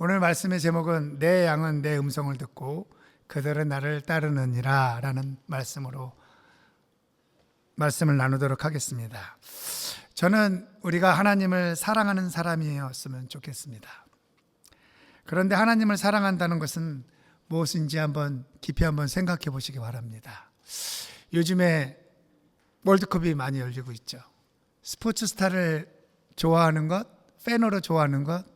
오늘 말씀의 제목은 내 양은 내 음성을 듣고 그들은 나를 따르느니라 라는 말씀으로 말씀을 나누도록 하겠습니다. 저는 우리가 하나님을 사랑하는 사람이었으면 좋겠습니다. 그런데 하나님을 사랑한다는 것은 무엇인지 깊이 한번 생각해 보시기 바랍니다. 요즘에 월드컵이 많이 열리고 있죠. 스포츠 스타를 좋아하는 것, 팬으로 좋아하는 것,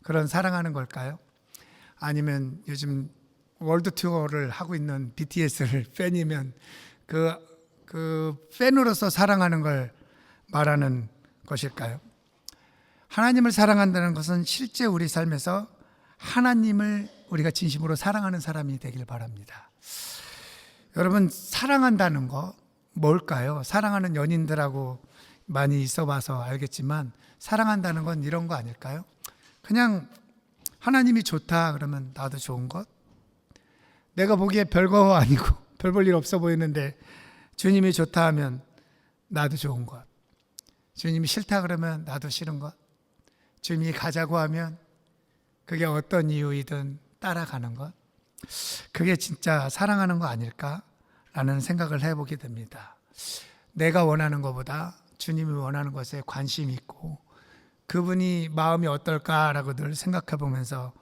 그런 사랑하는 걸까요? 아니면 요즘 월드 투어를 하고 있는 BTS를 팬이면 그 팬으로서 사랑하는 걸 말하는 것일까요? 하나님을 사랑한다는 것은 실제 우리 삶에서 하나님을 우리가 진심으로 사랑하는 사람이 되길 바랍니다. 여러분, 사랑한다는 거 뭘까요? 사랑하는 연인들하고 많이 있어 봐서 알겠지만 사랑한다는 건 이런 거 아닐까요? 그냥 하나님이 좋다 그러면 나도 좋은 것, 내가 보기에 별거 아니고 별 볼 일 없어 보이는데 주님이 좋다 하면 나도 좋은 것, 주님이 싫다 그러면 나도 싫은 것, 주님이 가자고 하면 그게 어떤 이유이든 따라가는 것, 그게 진짜 사랑하는 거 아닐까라는 생각을 해보게 됩니다. 내가 원하는 것보다 주님이 원하는 것에 관심이 있고 그분이 마음이 어떨까라고 늘 생각해 보면서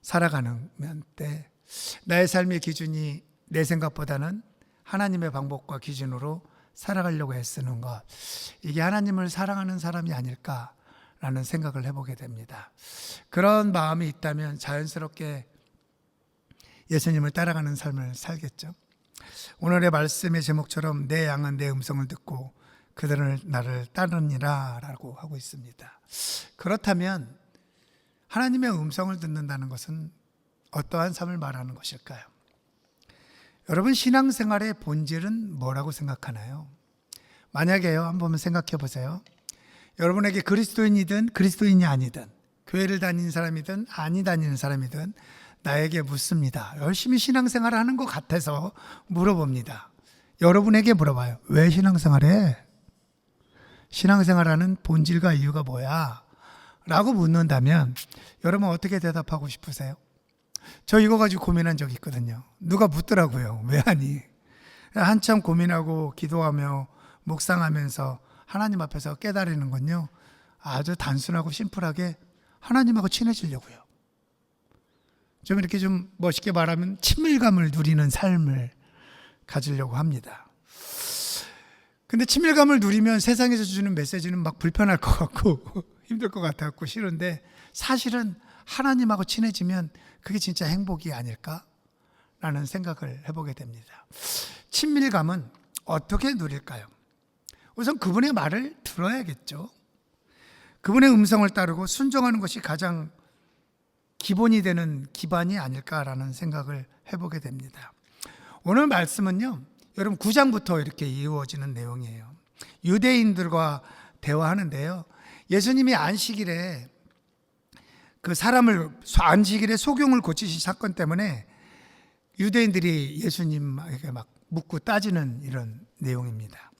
살아가는 때 나의 삶의 기준이 내 생각보다는 하나님의 방법과 기준으로 살아가려고 애쓰는 것, 이게 하나님을 사랑하는 사람이 아닐까라는 생각을 해보게 됩니다. 그런 마음이 있다면 자연스럽게 예수님을 따라가는 삶을 살겠죠. 오늘의 말씀의 제목처럼 내 양은 내 음성을 듣고 그들은 나를 따르니라 라고 하고 있습니다. 그렇다면 하나님의 음성을 듣는다는 것은 어떠한 삶을 말하는 것일까요? 여러분, 신앙생활의 본질은 뭐라고 생각하나요? 만약에요, 한번 생각해 보세요. 여러분에게 그리스도인이든 그리스도인이 아니든 교회를 다니는 사람이든 아니 다니는 사람이든 나에게 묻습니다. 열심히 신앙생활을 하는 것 같아서 물어봅니다. 여러분에게 물어봐요. 왜 신앙생활해? 신앙생활하는 본질과 이유가 뭐야? 라고 묻는다면 여러분 어떻게 대답하고 싶으세요? 저 이거 가지고 고민한 적이 있거든요. 누가 묻더라고요. 왜 하니? 한참 고민하고 기도하며 묵상하면서 하나님 앞에서 깨달는 건요, 아주 단순하고 심플하게 하나님하고 친해지려고요. 좀 이렇게 좀 멋있게 말하면 친밀감을 누리는 삶을 가지려고 합니다. 근데 친밀감을 누리면 세상에서 주는 메시지는 막 불편할 것 같고 힘들 것 같았고 싫은데, 사실은 하나님하고 친해지면 그게 진짜 행복이 아닐까라는 생각을 해보게 됩니다. 친밀감은 어떻게 누릴까요? 우선 그분의 말을 들어야겠죠. 그분의 음성을 따르고 순종하는 것이 가장 기본이 되는 기반이 아닐까라는 생각을 해보게 됩니다. 오늘 말씀은요, 여러분 9장부터 이렇게 이루어지는 내용이에요. 유대인들과 대화하는데요, 예수님이 안식일에 안식일에 소경을 고치신 사건 때문에 유대인들이 예수님에게 막 묻고 따지는 이런 내용입니다.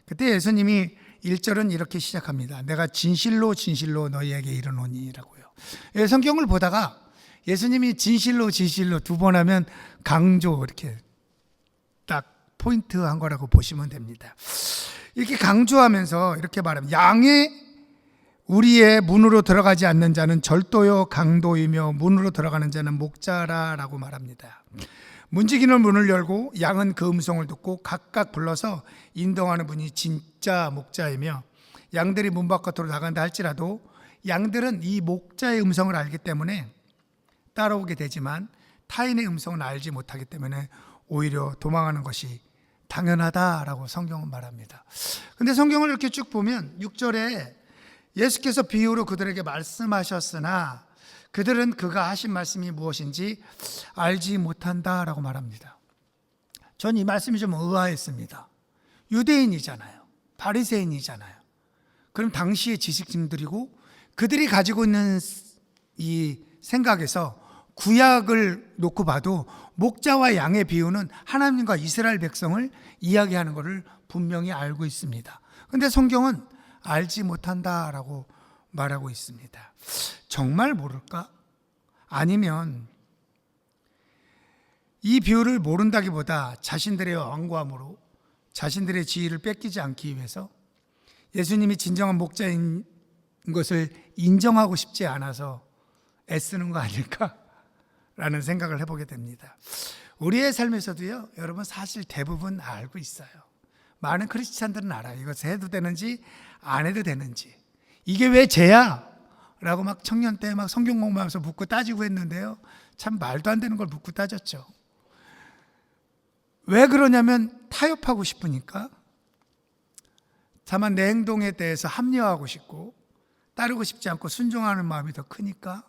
그때 예수님이 1절은 이렇게 시작합니다. 내가 진실로 진실로 너희에게 이르노니 라고요. 성경을 보다가 예수님이 진실로 진실로 두 번 하면 강조, 이렇게 딱 포인트한 거라고 보시면 됩니다. 이렇게 강조하면서 이렇게 말합니다. 양의 우리의 문으로 들어가지 않는 자는 절도요 강도이며 문으로 들어가는 자는 목자라 라고 말합니다. 문지기는 문을 열고 양은 그 음성을 듣고 각각 불러서 인도하는 분이 진짜 목자이며, 양들이 문 밖으로 나간다 할지라도 양들은 이 목자의 음성을 알기 때문에 따라오게 되지만 타인의 음성은 알지 못하기 때문에 오히려 도망하는 것이 당연하다라고 성경은 말합니다. 근데 성경을 이렇게 쭉 보면 6절에 예수께서 비유로 그들에게 말씀하셨으나 그들은 그가 하신 말씀이 무엇인지 알지 못한다라고 말합니다. 전 이 말씀이 좀 의아했습니다. 유대인이잖아요. 바리새인이잖아요. 그럼 당시의 지식인들이고 그들이 가지고 있는 이 생각에서 구약을 놓고 봐도 목자와 양의 비유는 하나님과 이스라엘 백성을 이야기하는 것을 분명히 알고 있습니다. 그런데 성경은 알지 못한다라고 말하고 있습니다. 정말 모를까? 아니면 이 비유를 모른다기보다 자신들의 완고함으로 자신들의 지위를 뺏기지 않기 위해서 예수님이 진정한 목자인 것을 인정하고 싶지 않아서 애쓰는 거 아닐까라는 생각을 해보게 됩니다. 우리의 삶에서도요, 여러분 사실 대부분 알고 있어요. 많은 크리스찬들은 알아요. 이것을 해도 되는지 안 해도 되는지. 이게 왜 죄야? 라고 막 청년 때 막 성경 공부하면서 묻고 따지고 했는데요. 참 말도 안 되는 걸 묻고 따졌죠. 왜 그러냐면 타협하고 싶으니까, 다만 내 행동에 대해서 합리화하고 싶고 따르고 싶지 않고 순종하는 마음이 더 크니까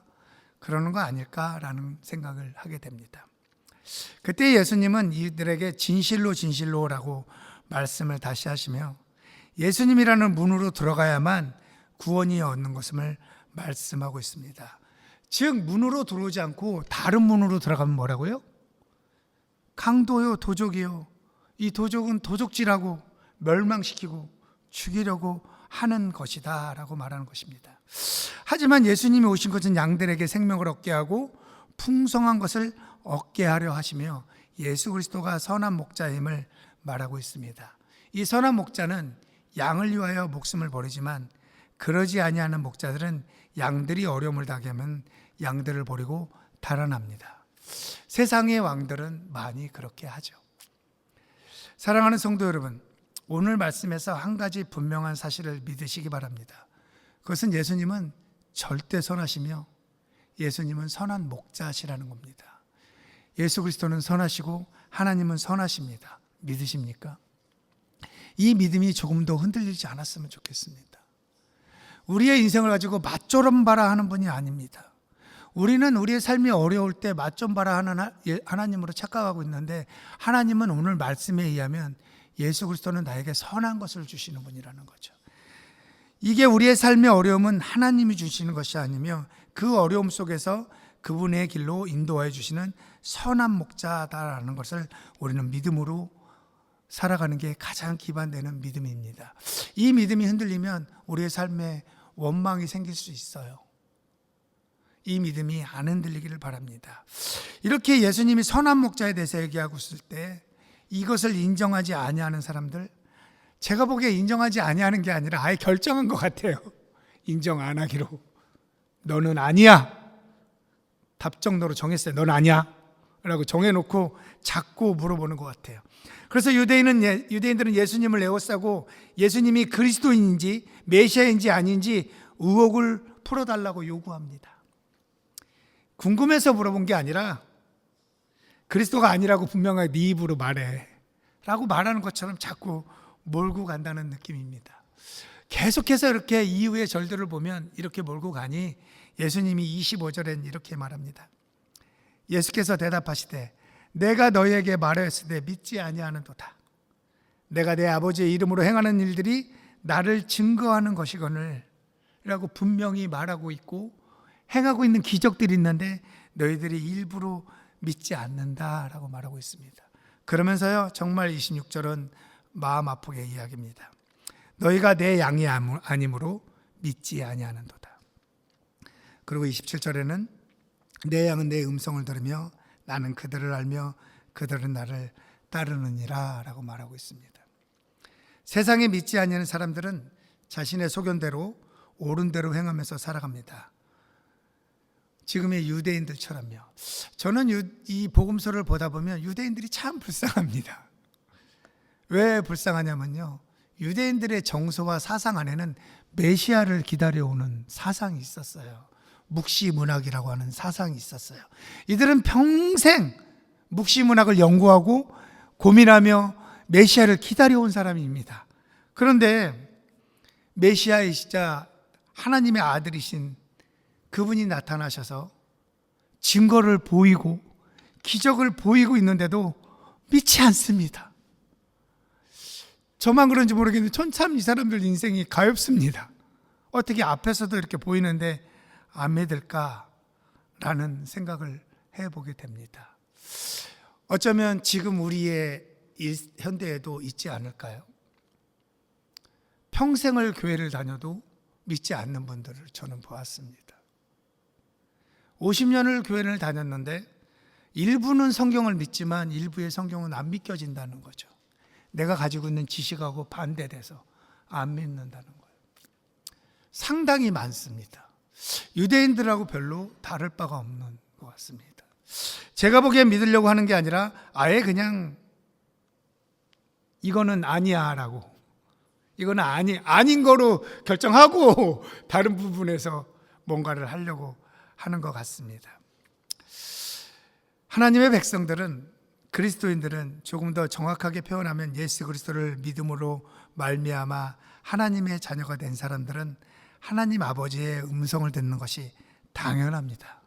그러는 거 아닐까라는 생각을 하게 됩니다. 그때 예수님은 이들에게 진실로 진실로라고 말씀을 다시 하시며 예수님이라는 문으로 들어가야만 구원이 얻는 것임을 말씀하고 있습니다. 즉 문으로 들어오지 않고 다른 문으로 들어가면 뭐라고요? 강도요, 도적이요. 이 도적은 도적질하고 멸망시키고 죽이려고 하는 것이다 라고 말하는 것입니다. 하지만 예수님이 오신 것은 양들에게 생명을 얻게 하고 풍성한 것을 얻게 하려 하시며 예수 그리스도가 선한 목자임을 말하고 있습니다. 이 선한 목자는 양을 위하여 목숨을 버리지만 그러지 아니하는 목자들은 양들이 어려움을 당하게 하면 양들을 버리고 달아납니다. 세상의 왕들은 많이 그렇게 하죠. 사랑하는 성도 여러분, 오늘 말씀에서 한 가지 분명한 사실을 믿으시기 바랍니다. 그것은 예수님은 절대 선하시며 예수님은 선한 목자시라는 겁니다. 예수 그리스도는 선하시고 하나님은 선하십니다. 믿으십니까? 이 믿음이 조금 더 흔들리지 않았으면 좋겠습니다. 우리의 인생을 가지고 맛 좀 봐라 하는 분이 아닙니다. 우리는 우리의 삶이 어려울 때 맛 좀 봐라 하는 하나님으로 착각하고 있는데, 하나님은 오늘 말씀에 의하면 예수 그리스도는 나에게 선한 것을 주시는 분이라는 거죠. 이게 우리의 삶의 어려움은 하나님이 주시는 것이 아니며 그 어려움 속에서 그분의 길로 인도해 주시는 선한 목자다라는 것을 우리는 믿음으로 살아가는 게 가장 기반되는 믿음입니다. 이 믿음이 흔들리면 우리의 삶에 원망이 생길 수 있어요. 이 믿음이 안 흔들리기를 바랍니다. 이렇게 예수님이 선한 목자에 대해서 얘기하고 있을 때 이것을 인정하지 아니하는 사람들, 제가 보기에 인정하지 아니하는 게 아니라 아예 결정한 것 같아요. 인정 안 하기로. 너는 아니야. 답정너로 정했어요. 넌 아니야 라고 정해놓고 자꾸 물어보는 것 같아요. 그래서 유대인들은 예수님을 에워싸고 예수님이 그리스도인인지 메시아인지 아닌지 의혹을 풀어달라고 요구합니다. 궁금해서 물어본 게 아니라 그리스도가 아니라고 분명하게 네 입으로 말해 라고 말하는 것처럼 자꾸 몰고 간다는 느낌입니다. 계속해서 이렇게 이후의 절들을 보면 이렇게 몰고 가니 예수님이 25절엔 이렇게 말합니다. 예수께서 대답하시되 내가 너희에게 말하였으되 믿지 아니하는도다. 내가 내 아버지의 이름으로 행하는 일들이 나를 증거하는 것이거늘 라고 분명히 말하고 있고 행하고 있는 기적들이 있는데 너희들이 일부러 믿지 않는다라고 말하고 있습니다. 그러면서요, 정말 26절은 마음 아프게 이야기합니다. 너희가 내 양이 아니므로 믿지 아니하는도다. 그리고 27절에는 내 양은 내 음성을 들으며 나는 그들을 알며 그들은 나를 따르느니라 라고 말하고 있습니다. 세상에 믿지 아니하는 사람들은 자신의 소견대로 옳은 대로 행하면서 살아갑니다. 지금의 유대인들처럼요. 저는 이 복음서를 보다 보면 유대인들이 참 불쌍합니다. 왜 불쌍하냐면요, 유대인들의 정서와 사상 안에는 메시아를 기다려오는 사상이 있었어요. 묵시문학이라고 하는 사상이 있었어요. 이들은 평생 묵시문학을 연구하고 고민하며 메시아를 기다려온 사람입니다. 그런데 메시아이시자 하나님의 아들이신 그분이 나타나셔서 증거를 보이고 기적을 보이고 있는데도 믿지 않습니다. 저만 그런지 모르겠는데 참 이 사람들 인생이 가엾습니다. 어떻게 앞에서도 이렇게 보이는데 안 믿을까라는 생각을 해보게 됩니다. 어쩌면 지금 우리의 현대에도 있지 않을까요? 평생을 교회를 다녀도 믿지 않는 분들을 저는 보았습니다. 50년을 교회를 다녔는데 일부는 성경을 믿지만 일부의 성경은 안 믿겨진다는 거죠. 내가 가지고 있는 지식하고 반대돼서 안 믿는다는 거예요. 상당히 많습니다. 유대인들하고 별로 다를 바가 없는 것 같습니다. 제가 보기엔 믿으려고 하는 게 아니라 아예 그냥 이거는 아니야 라고, 이거는 아닌 거로 결정하고 다른 부분에서 뭔가를 하려고 하는 것 같습니다. 하나님의 백성들은, 그리스도인들은 조금 더 정확하게 표현하면 예수 그리스도를 믿음으로 말미암아 하나님의 자녀가 된 사람들은 하나님 아버지의 음성을 듣는 것이 당연합니다.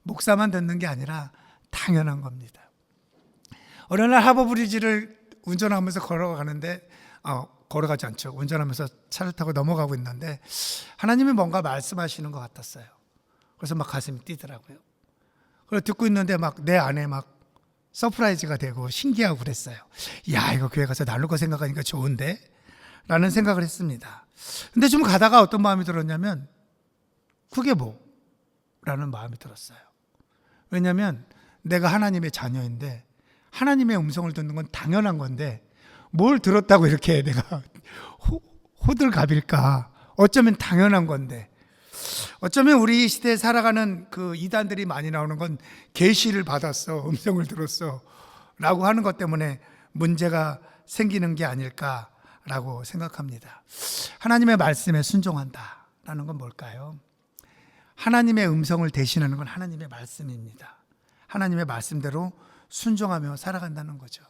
목사만 듣는 게 아니라 당연한 겁니다. 어느 날 하버브리지를 운전하면서 걸어가는데 걸어가지 않죠. 운전하면서 차를 타고 넘어가고 있는데 하나님이 뭔가 말씀하시는 것 같았어요. 그래서 막 가슴이 뛰더라고요. 그래서 듣고 있는데 막 내 안에 막 서프라이즈가 되고 신기하고 그랬어요. 야, 이거 교회 가서 나눌 거 생각하니까 좋은데? 라는 생각을 했습니다. 근데 좀 가다가 어떤 마음이 들었냐면 그게 뭐? 라는 마음이 들었어요. 왜냐하면 내가 하나님의 자녀인데 하나님의 음성을 듣는 건 당연한 건데 뭘 들었다고 이렇게 내가 호들갑일까? 어쩌면 당연한 건데, 어쩌면 우리 시대에 살아가는 그 이단들이 많이 나오는 건 계시를 받았어, 음성을 들었어 라고 하는 것 때문에 문제가 생기는 게 아닐까라고 생각합니다. 하나님의 말씀에 순종한다 라는 건 뭘까요? 하나님의 음성을 대신하는 건 하나님의 말씀입니다. 하나님의 말씀대로 순종하며 살아간다는 거죠.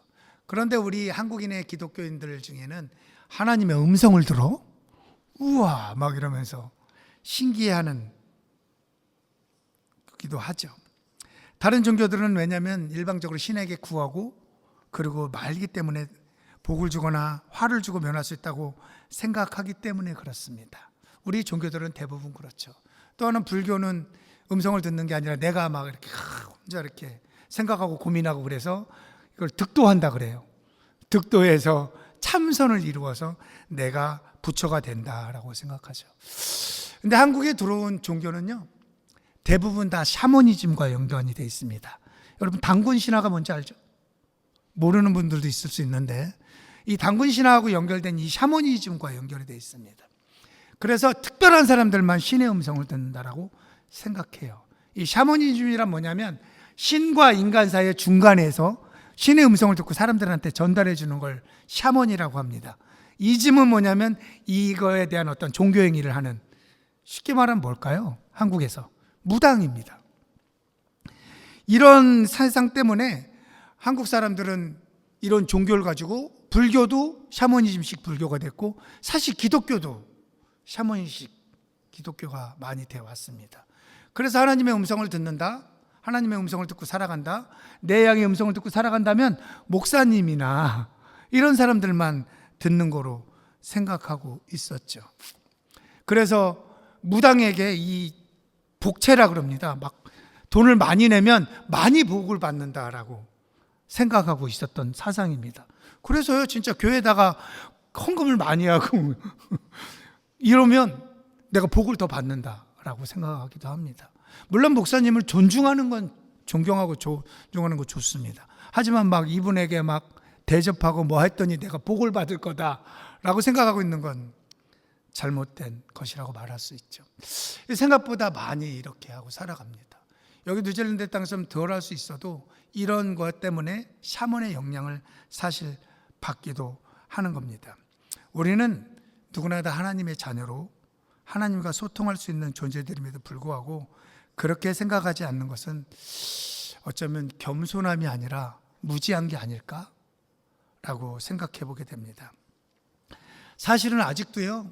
그런데 우리 한국인의 기독교인들 중에는 하나님의 음성을 들어? 우와 막 이러면서 신기해하는 기도 하죠. 다른 종교들은 왜냐하면 일방적으로 신에게 구하고 그리고 말기 때문에 복을 주거나 화를 주고 면할 수 있다고 생각하기 때문에 그렇습니다. 우리 종교들은 대부분 그렇죠. 또 하나는 불교는 음성을 듣는 게 아니라 내가 막 이렇게 혼자 이렇게 생각하고 고민하고 그래서 이걸 득도한다 그래요. 득도해서 참선을 이루어서 내가 부처가 된다라고 생각하죠. 근데 한국에 들어온 종교는요, 대부분 다 샤머니즘과 연관이 되어 있습니다. 여러분 단군 신화가 뭔지 알죠? 모르는 분들도 있을 수 있는데 이 단군 신화하고 연결된 이 샤머니즘과 연결이 되어 있습니다. 그래서 특별한 사람들만 신의 음성을 듣는다라고 생각해요. 이 샤머니즘이란 뭐냐면 신과 인간 사이의 중간에서 신의 음성을 듣고 사람들한테 전달해 주는 걸 샤먼이라고 합니다. 이즘은 뭐냐면 이거에 대한 어떤 종교 행위를 하는, 쉽게 말하면 뭘까요? 한국에서 무당입니다. 이런 사상 때문에 한국 사람들은 이런 종교를 가지고 불교도 샤머니즘식 불교가 됐고 사실 기독교도 샤머니식 기독교가 많이 되어 왔습니다. 그래서 하나님의 음성을 듣는다, 하나님의 음성을 듣고 살아간다, 내 양의 음성을 듣고 살아간다면 목사님이나 이런 사람들만 듣는 거로 생각하고 있었죠. 그래서 무당에게 이 복채라 그럽니다. 막 돈을 많이 내면 많이 복을 받는다라고 생각하고 있었던 사상입니다. 그래서요, 진짜 교회에다가 헌금을 많이 하고 이러면 내가 복을 더 받는다라고 생각하기도 합니다. 물론 목사님을 존중하는 건, 존경하고 존중하는 거 좋습니다. 하지만 막 이분에게 막 대접하고 뭐 했더니 내가 복을 받을 거다라고 생각하고 있는 건 잘못된 것이라고 말할 수 있죠. 생각보다 많이 이렇게 하고 살아갑니다. 여기 뉴질랜드 땅에서 좀 덜 할 수 있어도 이런 것 때문에 샤먼의 영향을 사실 받기도 하는 겁니다. 우리는 누구나 다 하나님의 자녀로 하나님과 소통할 수 있는 존재들임에도 불구하고 그렇게 생각하지 않는 것은 어쩌면 겸손함이 아니라 무지한 게 아닐까라고 생각해 보게 됩니다. 사실은 아직도요,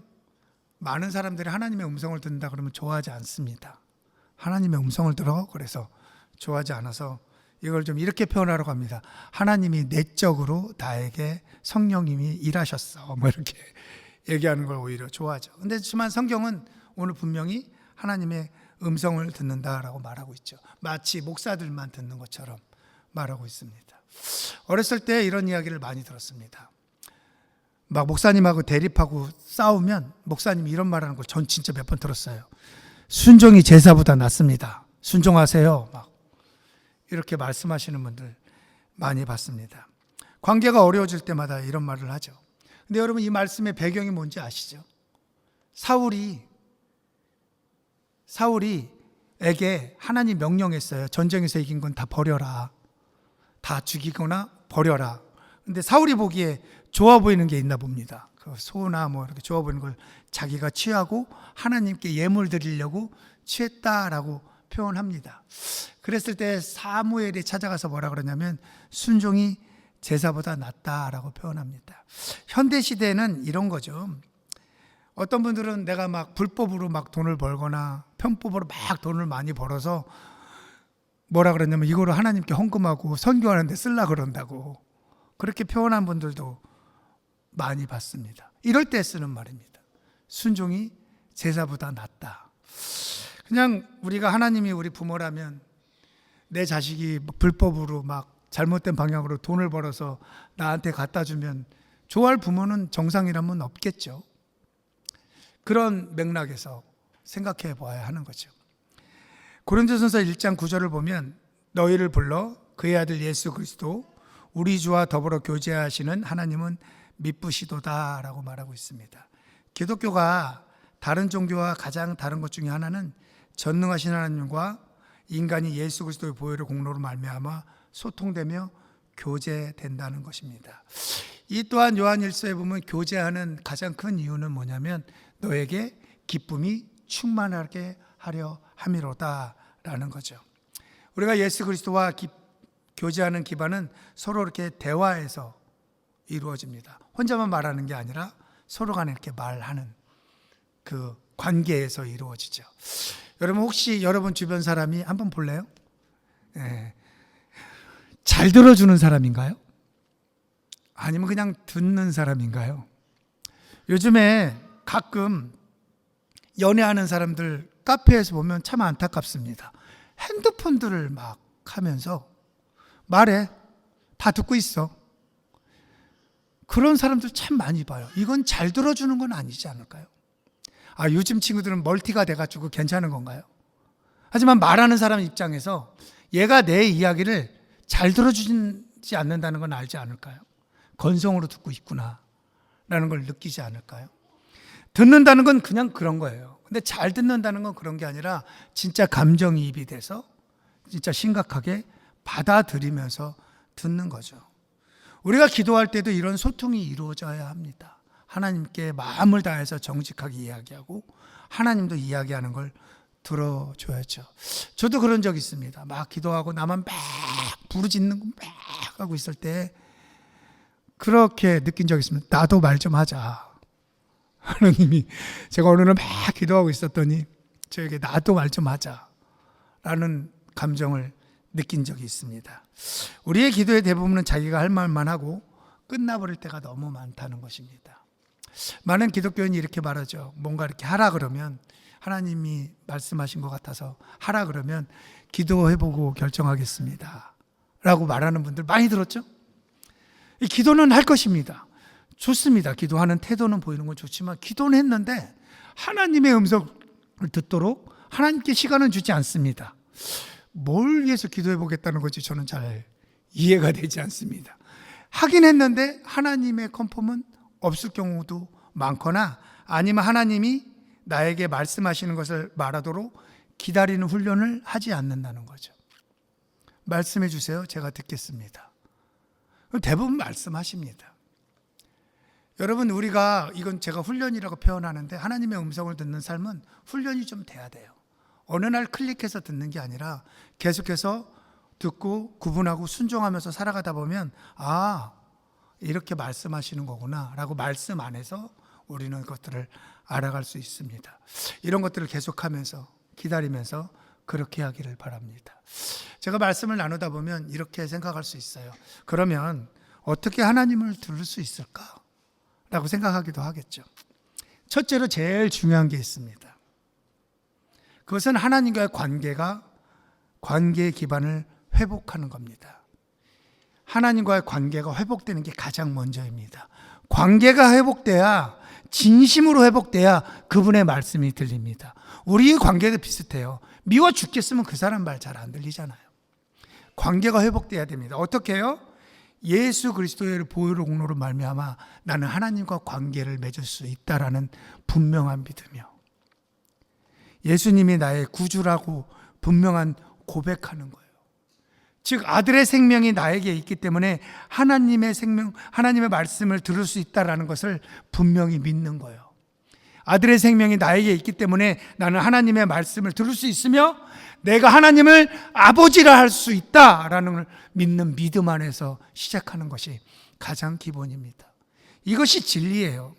많은 사람들이 하나님의 음성을 듣는다 그러면 좋아하지 않습니다. 하나님의 음성을 들어? 그래서 좋아하지 않아서 이걸 좀 이렇게 표현하려고 합니다. 하나님이 내적으로 나에게 성령님이 일하셨어, 뭐 이렇게 얘기하는 걸 오히려 좋아하죠. 근데 하지만 성경은 오늘 분명히 하나님의 음성을 듣는다라고 말하고 있죠. 마치 목사들만 듣는 것처럼 말하고 있습니다. 어렸을 때 이런 이야기를 많이 들었습니다. 막 목사님하고 대립하고 싸우면 목사님이 이런 말하는 걸 전 진짜 몇 번 들었어요. 순종이 제사보다 낫습니다. 순종하세요. 막 이렇게 말씀하시는 분들 많이 봤습니다. 관계가 어려워질 때마다 이런 말을 하죠. 근데 여러분, 이 말씀의 배경이 뭔지 아시죠? 사울이에게 하나님 명령했어요. 전쟁에서 이긴 건 다 버려라. 다 죽이거나 버려라. 근데 사울이 보기에 좋아 보이는 게 있나 봅니다. 그 소나 뭐 이렇게 좋아 보이는 걸 자기가 취하고 하나님께 예물 드리려고 취했다라고 표현합니다. 그랬을 때 사무엘이 찾아가서 뭐라 그러냐면 순종이 제사보다 낫다라고 표현합니다. 현대 시대는 이런 거죠. 어떤 분들은 내가 막 불법으로 막 돈을 벌거나 편법으로 막 돈을 많이 벌어서 뭐라 그러냐면 이거를 하나님께 헌금하고 선교하는 데 쓰려고 그런다고 그렇게 표현한 분들도 많이 봤습니다. 이럴 때 쓰는 말입니다. 순종이 제사보다 낫다. 그냥 우리가 하나님이 우리 부모라면 내 자식이 불법으로 막 잘못된 방향으로 돈을 벌어서 나한테 갖다 주면 좋아할 부모는 정상이라면 없겠죠. 그런 맥락에서 생각해 보아야 하는 거죠. 고린도전서 1장 9절을 보면 너희를 불러 그의 아들 예수 그리스도 우리 주와 더불어 교제하시는 하나님은 미쁘시도다라고 말하고 있습니다. 기독교가 다른 종교와 가장 다른 것 중에 하나는 전능하신 하나님과 인간이 예수 그리스도의 보혈의 공로로 말미암아 소통되며 교제된다는 것입니다. 이 또한 요한일서에 보면 교제하는 가장 큰 이유는 뭐냐면 너에게 기쁨이 충만하게 하려 함이로다라는 거죠. 우리가 예수 그리스도와 교제하는 기반은 서로 이렇게 대화해서 이루어집니다. 혼자만 말하는 게 아니라 서로 간에 이렇게 말하는 그 관계에서 이루어지죠. 여러분 혹시 여러분 주변 사람이 한번 볼래요? 네. 잘 들어주는 사람인가요? 아니면 그냥 듣는 사람인가요? 요즘에 가끔 연애하는 사람들 카페에서 보면 참 안타깝습니다. 핸드폰들을 막 하면서 말해. 다 듣고 있어. 그런 사람들 참 많이 봐요. 이건 잘 들어주는 건 아니지 않을까요? 요즘 친구들은 멀티가 돼가지고 괜찮은 건가요? 하지만 말하는 사람 입장에서 얘가 내 이야기를 잘 들어주지 않는다는 건 알지 않을까요? 건성으로 듣고 있구나 라는 걸 느끼지 않을까요? 듣는다는 건 그냥 그런 거예요. 근데 잘 듣는다는 건 그런 게 아니라 진짜 감정이입이 돼서 진짜 심각하게 받아들이면서 듣는 거죠. 우리가 기도할 때도 이런 소통이 이루어져야 합니다. 하나님께 마음을 다해서 정직하게 이야기하고 하나님도 이야기하는 걸 들어줘야죠. 저도 그런 적 있습니다. 막 기도하고 나만 막 부르짖는 거 막 하고 있을 때 그렇게 느낀 적 있습니다. 나도 말 좀 하자. 하나님이 제가 어느 날 막 기도하고 있었더니 저에게 나도 말 좀 하자 라는 감정을 느낀 적이 있습니다. 우리의 기도의 대부분은 자기가 할 말만 하고 끝나버릴 때가 너무 많다는 것입니다. 많은 기독교인이 이렇게 말하죠. 뭔가 이렇게 하라 그러면 하나님이 말씀하신 것 같아서 하라 그러면 기도해보고 결정하겠습니다 라고 말하는 분들 많이 들었죠? 이 기도는 할 것입니다. 좋습니다. 기도하는 태도는 보이는 건 좋지만 기도는 했는데 하나님의 음성을 듣도록 하나님께 시간은 주지 않습니다. 뭘 위해서 기도해 보겠다는 건지 저는 잘 이해가 되지 않습니다. 하긴 했는데 하나님의 컨펌은 없을 경우도 많거나 아니면 하나님이 나에게 말씀하시는 것을 말하도록 기다리는 훈련을 하지 않는다는 거죠. 말씀해 주세요. 제가 듣겠습니다. 대부분 말씀하십니다. 여러분 우리가 이건 제가 훈련이라고 표현하는데 하나님의 음성을 듣는 삶은 훈련이 좀 돼야 돼요. 어느 날 클릭해서 듣는 게 아니라 계속해서 듣고 구분하고 순종하면서 살아가다 보면 이렇게 말씀하시는 거구나 라고 말씀 안에서 우리는 그것들을 알아갈 수 있습니다. 이런 것들을 계속하면서 기다리면서 그렇게 하기를 바랍니다. 제가 말씀을 나누다 보면 이렇게 생각할 수 있어요. 그러면 어떻게 하나님을 들을 수 있을까? 라고 생각하기도 하겠죠. 첫째로 제일 중요한 게 있습니다. 그것은 하나님과의 관계의 기반을 회복하는 겁니다. 하나님과의 관계가 회복되는 게 가장 먼저입니다. 관계가 회복돼야 진심으로 회복돼야 그분의 말씀이 들립니다. 우리의 관계도 비슷해요. 미워 죽겠으면 그 사람 말 잘 안 들리잖아요. 관계가 회복돼야 됩니다. 어떻게 해요? 예수 그리스도의 보혈의 공로로 말미암아 나는 하나님과 관계를 맺을 수 있다라는 분명한 믿음이요. 예수님이 나의 구주라고 분명한 고백하는 거예요. 즉 아들의 생명이 나에게 있기 때문에 하나님의 생명, 하나님의 말씀을 들을 수 있다라는 것을 분명히 믿는 거예요. 아들의 생명이 나에게 있기 때문에 나는 하나님의 말씀을 들을 수 있으며 내가 하나님을 아버지라 할 수 있다라는 걸 믿는 믿음 안에서 시작하는 것이 가장 기본입니다. 이것이 진리예요.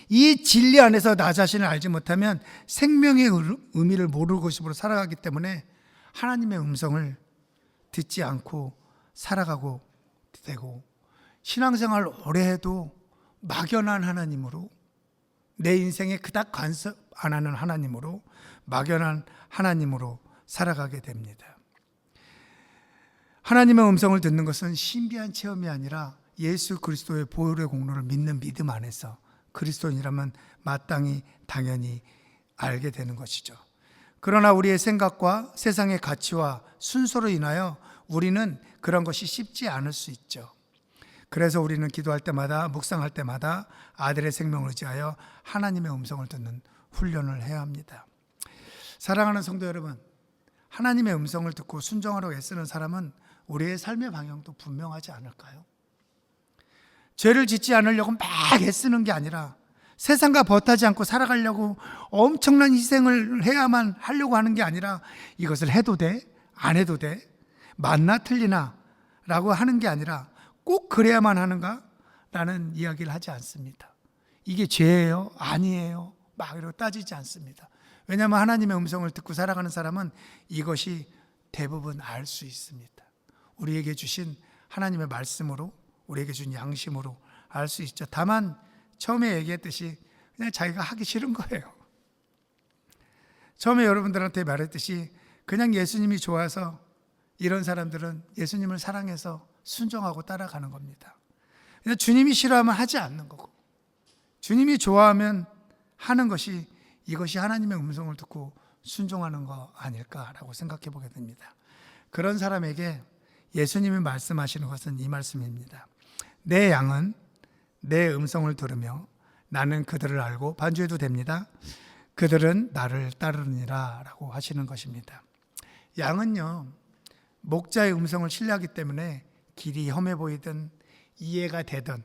이 진리 안에서 나 자신을 알지 못하면 생명의 의미를 모르고 싶어 살아가기 때문에 하나님의 음성을 듣지 않고 살아가고 되고, 신앙생활 오래 해도 막연한 하나님으로, 내 인생에 그닥 간섭 안 하는 하나님으로, 막연한 하나님으로 살아가게 됩니다. 하나님의 음성을 듣는 것은 신비한 체험이 아니라 예수 그리스도의 보혈의 공로를 믿는 믿음 안에서 그리스도인이라면 마땅히 당연히 알게 되는 것이죠. 그러나 우리의 생각과 세상의 가치와 순서로 인하여 우리는 그런 것이 쉽지 않을 수 있죠. 그래서 우리는 기도할 때마다, 묵상할 때마다 아들의 생명을 의지하여 하나님의 음성을 듣는 훈련을 해야 합니다. 사랑하는 성도 여러분, 하나님의 음성을 듣고 순종하러 애쓰는 사람은 우리의 삶의 방향도 분명하지 않을까요? 죄를 짓지 않으려고 막 애쓰는 게 아니라 세상과 버타지 않고 살아가려고 엄청난 희생을 해야만 하려고 하는 게 아니라 이것을 해도 돼? 안 해도 돼? 맞나 틀리나? 라고 하는 게 아니라 꼭 그래야만 하는가? 라는 이야기를 하지 않습니다. 이게 죄예요? 아니에요? 막 이러고 따지지 않습니다. 왜냐하면 하나님의 음성을 듣고 살아가는 사람은 이것이 대부분 알 수 있습니다. 우리에게 주신 하나님의 말씀으로, 우리에게 준 양심으로 알 수 있죠. 다만 처음에 얘기했듯이 그냥 자기가 하기 싫은 거예요. 처음에 여러분들한테 말했듯이 그냥 예수님이 좋아서 이런 사람들은 예수님을 사랑해서 순종하고 따라가는 겁니다. 그냥 주님이 싫어하면 하지 않는 거고, 주님이 좋아하면 하는 것이, 이것이 하나님의 음성을 듣고 순종하는 거 아닐까라고 생각해 보게 됩니다. 그런 사람에게 예수님이 말씀하시는 것은 이 말씀입니다. 내 양은 내 음성을 들으며 나는 그들을 알고, 반주해도 됩니다. 그들은 나를 따르느니라 라고 하시는 것입니다. 양은요, 목자의 음성을 신뢰하기 때문에 길이 험해 보이든 이해가 되든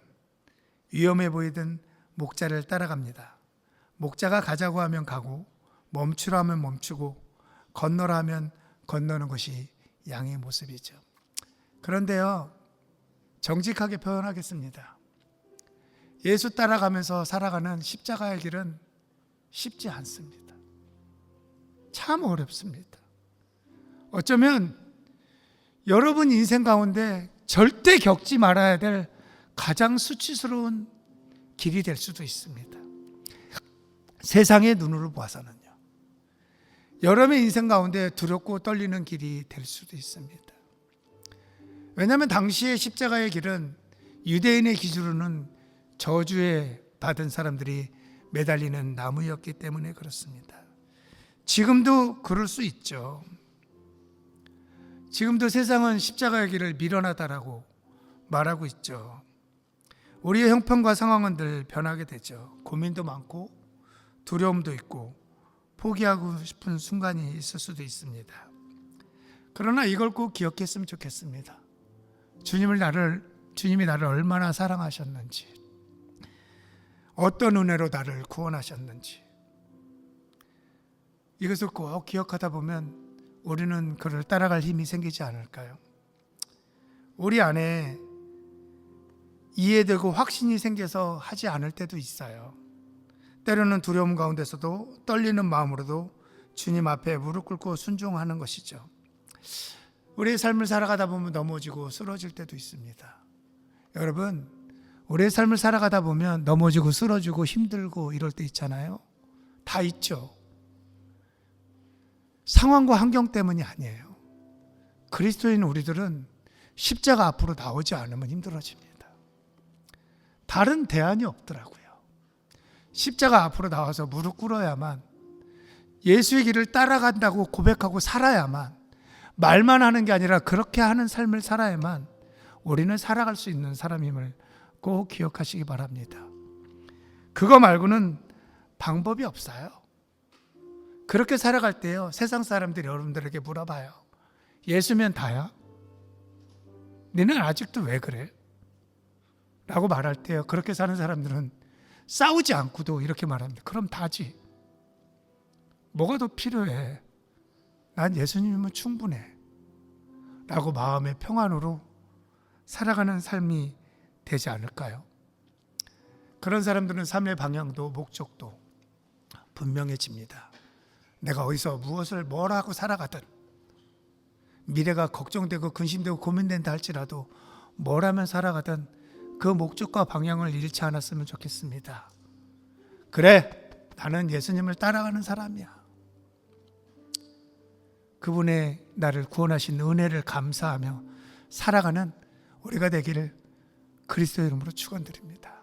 위험해 보이든 목자를 따라갑니다. 목자가 가자고 하면 가고, 멈추라 하면 멈추고, 건너라 하면 건너는 것이 양의 모습이죠. 그런데요, 정직하게 표현하겠습니다. 예수 따라가면서 살아가는 십자가의 길은 쉽지 않습니다. 참 어렵습니다. 어쩌면 여러분 인생 가운데 절대 겪지 말아야 될 가장 수치스러운 길이 될 수도 있습니다. 세상의 눈으로 봐서는요. 여러분의 인생 가운데 두렵고 떨리는 길이 될 수도 있습니다. 왜냐하면 당시의 십자가의 길은 유대인의 기준으로는 저주에 받은 사람들이 매달리는 나무였기 때문에 그렇습니다. 지금도 그럴 수 있죠. 지금도 세상은 십자가의 길을 미련하다라고 말하고 있죠. 우리의 형편과 상황은 늘 변하게 되죠. 고민도 많고 두려움도 있고 포기하고 싶은 순간이 있을 수도 있습니다. 그러나 이걸 꼭 기억했으면 좋겠습니다. 주님이 나를 얼마나 사랑하셨는지, 어떤 은혜로 나를 구원하셨는지, 이것을 꼭 기억하다 보면 우리는 그를 따라갈 힘이 생기지 않을까요? 우리 안에 이해되고 확신이 생겨서 하지 않을 때도 있어요. 때로는 두려움 가운데서도 떨리는 마음으로도 주님 앞에 무릎 꿇고 순종하는 것이죠. 우리의 삶을 살아가다 보면 넘어지고 쓰러질 때도 있습니다. 여러분, 우리의 삶을 살아가다 보면 넘어지고 쓰러지고 힘들고 이럴 때 있잖아요. 다 있죠. 상황과 환경 때문이 아니에요. 그리스도인 우리들은 십자가 앞으로 나오지 않으면 힘들어집니다. 다른 대안이 없더라고요. 십자가 앞으로 나와서 무릎 꿇어야만, 예수의 길을 따라간다고 고백하고 살아야만, 말만 하는 게 아니라 그렇게 하는 삶을 살아야만 우리는 살아갈 수 있는 사람임을 꼭 기억하시기 바랍니다. 그거 말고는 방법이 없어요. 그렇게 살아갈 때요, 세상 사람들이 여러분들에게 물어봐요. 예수면 다야? 너는 아직도 왜 그래? 라고 말할 때요, 그렇게 사는 사람들은 싸우지 않고도 이렇게 말합니다. 그럼 다지. 뭐가 더 필요해? 난 예수님이면 충분해. 라고 마음의 평안으로 살아가는 삶이 되지 않을까요? 그런 사람들은 삶의 방향도 목적도 분명해집니다. 내가 어디서 무엇을 뭘 하고 살아가든, 미래가 걱정되고 근심되고 고민된다 할지라도 뭘 하면 살아가든 그 목적과 방향을 잃지 않았으면 좋겠습니다. 그래, 나는 예수님을 따라가는 사람이야. 그분의 나를 구원하신 은혜를 감사하며 살아가는 우리가 되기를 그리스도의 이름으로 축원드립니다.